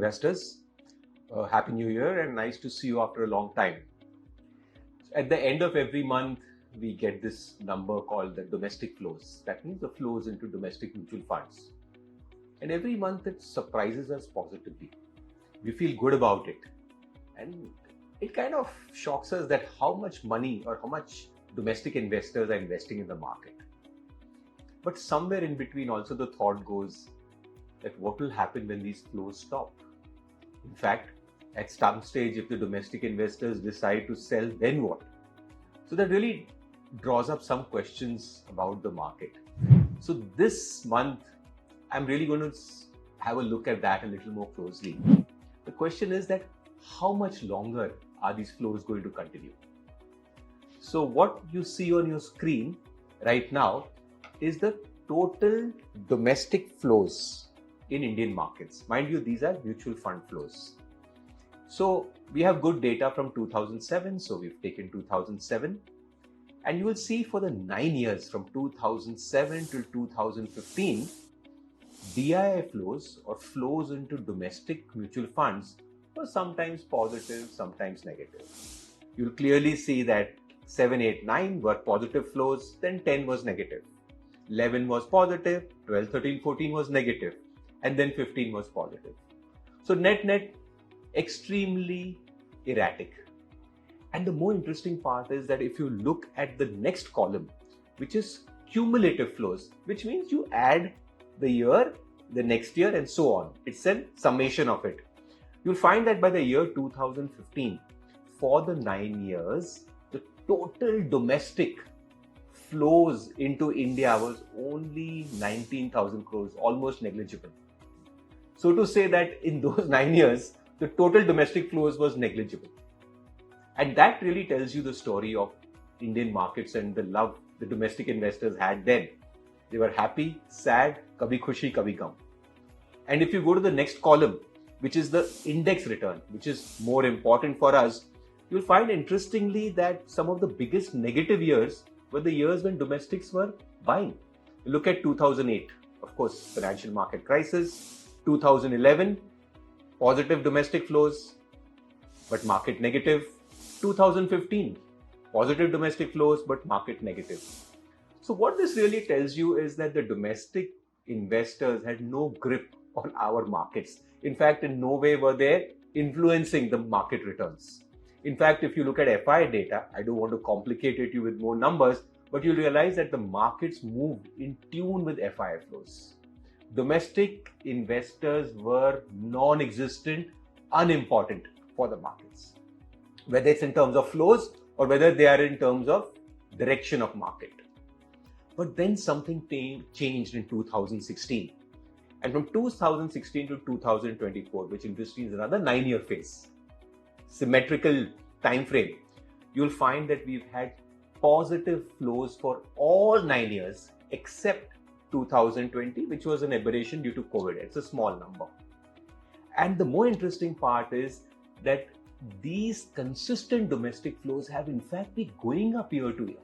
investors. Happy New Year and nice to see you after a long time. At the end of every month, we get this number called the domestic flows. That means the flows into domestic mutual funds. And every month it surprises us positively. We feel good about it. And it kind of shocks us that how much money or how much domestic investors are investing in the market. But somewhere in between also the thought goes that what will happen when these flows stop? In fact, at some stage, if the domestic investors decide to sell, then what? So that really draws up some questions about the market. So this month, I'm really going to have a look at that a little more closely. The question is that how much longer are these flows going to continue? So what you see on your screen right now is the total domestic flows in Indian markets. Mind you, these are mutual fund flows. So we have good data from 2007. So we've taken 2007. And you will see for the 9 years from 2007 till 2015, DII flows or flows into domestic mutual funds were sometimes positive, sometimes negative. You'll clearly see that 7, 8, 9 were positive flows, then 10 was negative. 11 was positive, 12, 13, 14 was negative, and then 15 was positive. So net, extremely erratic. And the more interesting part is that if you look at the next column, which is cumulative flows, which means you add the year, the next year, and so on. It's a summation of it. You'll find that by the year 2015, for the 9 years, the total domestic flows into India was only 19,000 crores, almost negligible. So to say that in those 9 years, the total domestic flows was negligible. And that really tells you the story of Indian markets and the love the domestic investors had then. They were happy, sad, kabhi khushi, kabhi gum. And if you go to the next column, which is the index return, which is more important for us, you'll find interestingly that some of the biggest negative years were the years when domestics were buying. Look at 2008, of course, financial market crisis. 2011, positive domestic flows, but market negative. 2015, positive domestic flows, but market negative. So what this really tells you is that the domestic investors had no grip on our markets. In fact, in no way were they influencing the market returns. In fact, if you look at FI data, I don't want to complicate it you with more numbers, but you'll realize that the markets moved in tune with FI flows. Domestic investors were non-existent, unimportant for the markets, whether it's in terms of flows or whether they are in terms of direction of market. But then something changed in 2016. And from 2016 to 2024, which interestingly is another 9-year phase, symmetrical time frame, you'll find that we've had positive flows for all 9 years except 2020, which was an aberration due to COVID. It's a small number. And the more interesting part is that these consistent domestic flows have in fact been going up year to year.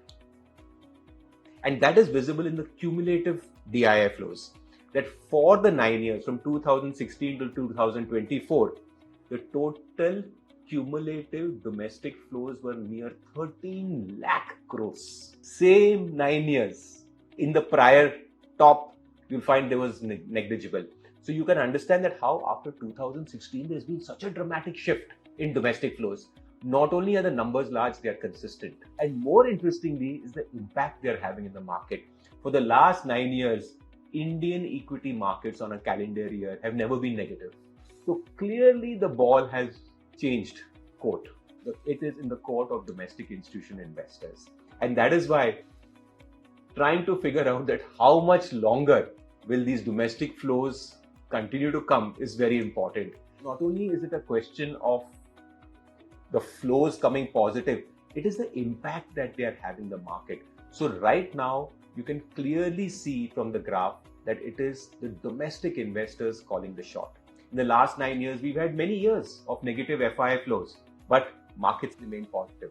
And that is visible in the cumulative DII flows. That for the 9 years from 2016 to 2024, the total cumulative domestic flows were near 13 lakh crores. Same 9 years. In the prior top, you'll find there was negligible. So you can understand that how after 2016, there's been such a dramatic shift in domestic flows. Not only are the numbers large, they are consistent. And more interestingly is the impact they're having in the market. For the last 9 years, Indian equity markets on a calendar year have never been negative. So clearly the ball has changed court. It is in the court of domestic institutional investors. And that is why trying to figure out that how much longer will these domestic flows continue to come is very important. Not only is it a question of the flows coming positive, it is the impact that they are having in the market. So right now, you can clearly see from the graph that it is the domestic investors calling the shot. In the last 9 years, we've had many years of negative FII flows, but markets remain positive.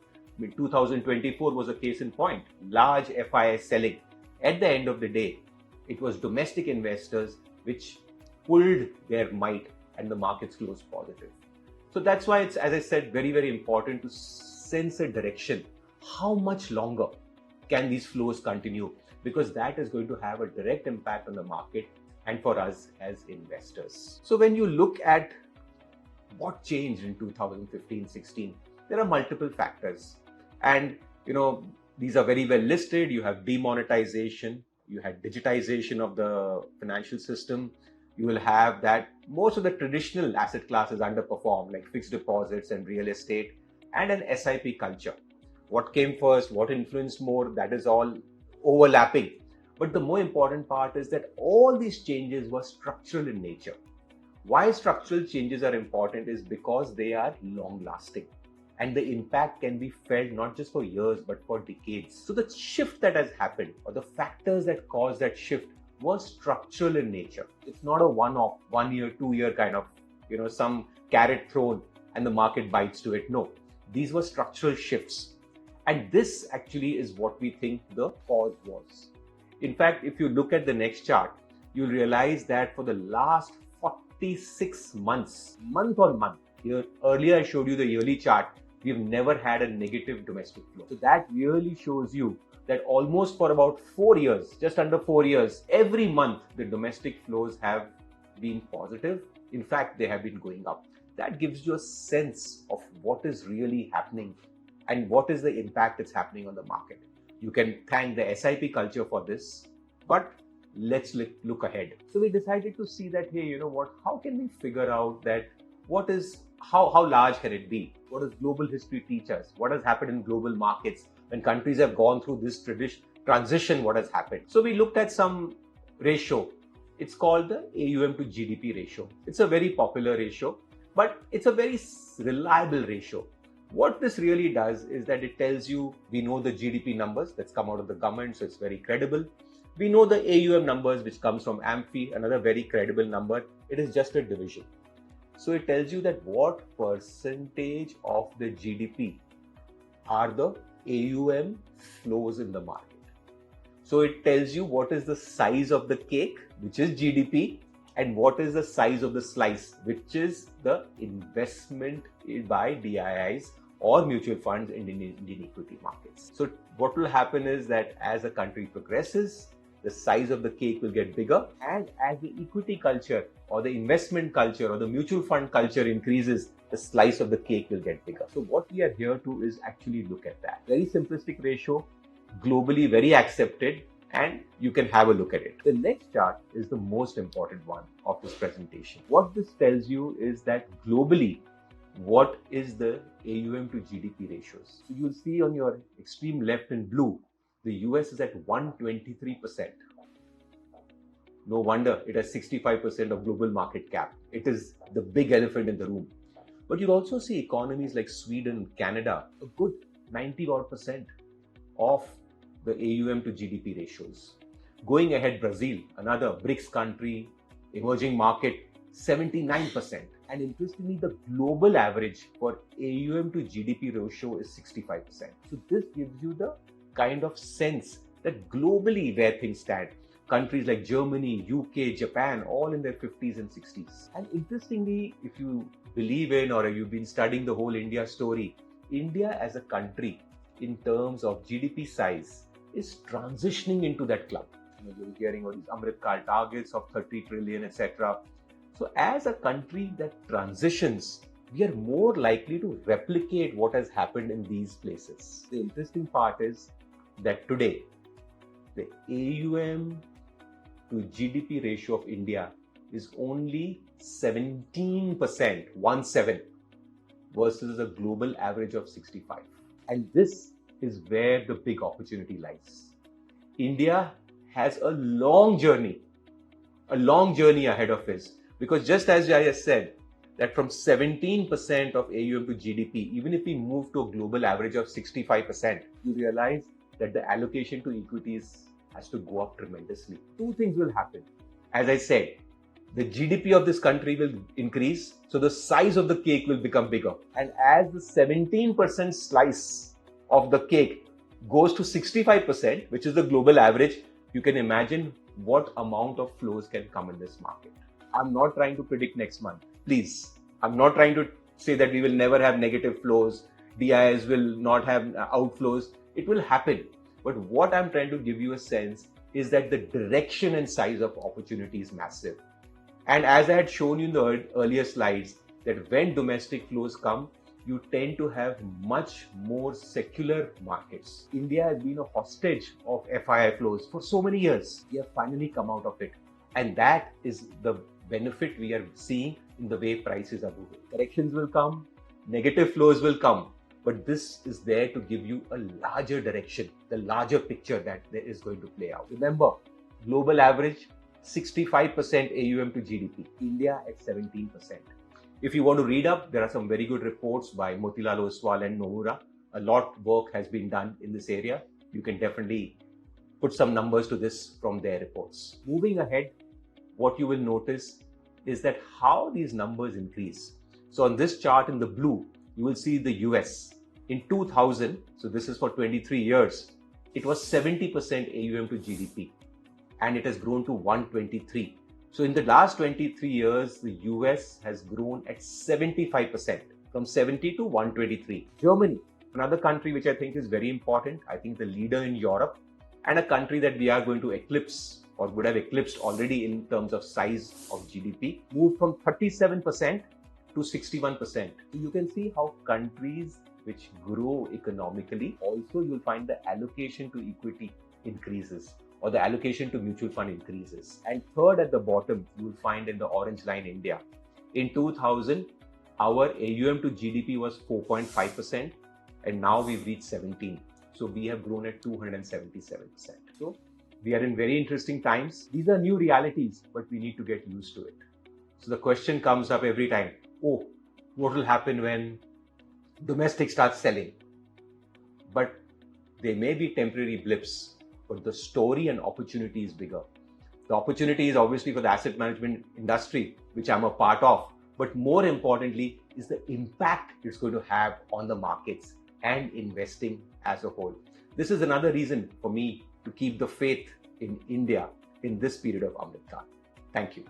2024 was a case in point, large FII selling. At the end of the day, it was domestic investors which pulled their might and the markets close positive. So that's why it's, as I said, very, very important to sense a direction. How much longer can these flows continue? Because that is going to have a direct impact on the market and for us as investors. So when you look at what changed in 2015-16, there are multiple factors. And, these are very well listed. You have demonetization, you had digitization of the financial system. You will have that most of the traditional asset classes underperform, like fixed deposits and real estate, and an SIP culture. What came first, what influenced more, that is all overlapping. But the more important part is that all these changes were structural in nature. Why structural changes are important is because they are long lasting. And the impact can be felt not just for years, but for decades. So the shift that has happened, or the factors that caused that shift, was structural in nature. It's not a one-off, 1 year, 2 year kind of, some carrot thrown and the market bites to it. No, these were structural shifts. And this actually is what we think the cause was. In fact, if you look at the next chart, you'll realize that for the last 46 months, month on month, here earlier I showed you the yearly chart, we've never had a negative domestic flow. So that really shows you that almost for about 4 years, just under 4 years, every month the domestic flows have been positive. In fact, they have been going up. That gives you a sense of what is really happening and what is the impact it's happening on the market. You can thank the SIP culture for this, but let's look ahead. So we decided to see that, hey, how can we figure out that how large can it be? What does global history teach us? What has happened in global markets? When countries have gone through this transition, what has happened? So we looked at some ratio. It's called the AUM to GDP ratio. It's a very popular ratio, but it's a very reliable ratio. What this really does is that it tells you, we know the GDP numbers that's come out of the government, so it's very credible. We know the AUM numbers, which comes from AMFI, another very credible number. It is just a division. So it tells you that what percentage of the GDP are the AUM flows in the market. So it tells you what is the size of the cake, which is GDP, and what is the size of the slice, which is the investment by DIIs or mutual funds in Indian equity markets. So what will happen is that as a country progresses, the size of the cake will get bigger, and as the equity culture or the investment culture or the mutual fund culture increases, the slice of the cake will get bigger. So what we are here to is actually look at that. Very simplistic ratio, globally very accepted, and you can have a look at it. The next chart is the most important one of this presentation. What this tells you is that globally, what is the AUM to GDP ratios? So you'll see on your extreme left in blue, the US is at 123%. No wonder it has 65% of global market cap. It is the big elephant in the room. But you'll also see economies like Sweden, Canada, a good 90% of the AUM to GDP ratios. Going ahead, Brazil, another BRICS country, emerging market, 79%. And interestingly, the global average for AUM to GDP ratio is 65%. So this gives you the kind of sense that globally where things stand. Countries like Germany, UK, Japan, all in their 50s and 60s. And interestingly, if you believe in or you've been studying the whole India story, India as a country in terms of GDP size is transitioning into that club. You're hearing all these Amritkal targets of 30 trillion, etc. So as a country that transitions, we are more likely to replicate what has happened in these places. The interesting part is that today, the AUM to GDP ratio of India is only 17%, 17, versus a global average of 65. And this is where the big opportunity lies. India has a long journey ahead of us, because just as I said, that from 17% of AUM to GDP, even if we move to a global average of 65%, you realize that the allocation to equities has to go up tremendously. Two things will happen. As I said, the GDP of this country will increase, so the size of the cake will become bigger. And as the 17% slice of the cake goes to 65%, which is the global average, you can imagine what amount of flows can come in this market. I'm not trying to predict next month. Please, I'm not trying to say that we will never have negative flows, DIs will not have outflows. It will happen. But what I'm trying to give you a sense is that the direction and size of opportunity is massive. And as I had shown you in the earlier slides, that when domestic flows come, you tend to have much more secular markets. India has been a hostage of FII flows for so many years. We have finally come out of it. And that is the benefit we are seeing in the way prices are moving. Corrections will come, negative flows will come, but this is there to give you a larger direction, the larger picture that there is going to play out. Remember, global average, 65% AUM to GDP, India at 17%. If you want to read up, there are some very good reports by Motilal Oswal and Nomura. A lot of work has been done in this area. You can definitely put some numbers to this from their reports. Moving ahead, what you will notice is that how these numbers increase. So on this chart in the blue, you will see the US. In 2000, so this is for 23 years, it was 70% AUM to GDP and it has grown to 123. So in the last 23 years, the US has grown at 75%, from 70 to 123. Germany, another country which I think is very important, I think the leader in Europe, and a country that we are going to eclipse or would have eclipsed already in terms of size of GDP, moved from 37% to 61%. So you can see how countries which grow economically, also you'll find the allocation to equity increases, or the allocation to mutual fund increases. And third at the bottom, you will find in the orange line India. In 2000, our AUM to GDP was 4.5% and now we've reached 17. So we have grown at 277%. So we are in very interesting times. These are new realities, but we need to get used to it. So the question comes up every time, oh, what will happen when domestic starts selling? But there may be temporary blips, but the story and opportunity is bigger. The opportunity is obviously for the asset management industry, which I'm a part of, but more importantly is the impact it's going to have on the markets and investing as a whole. This is another reason for me to keep the faith in India in this period of Amrit Kaal. Thank you.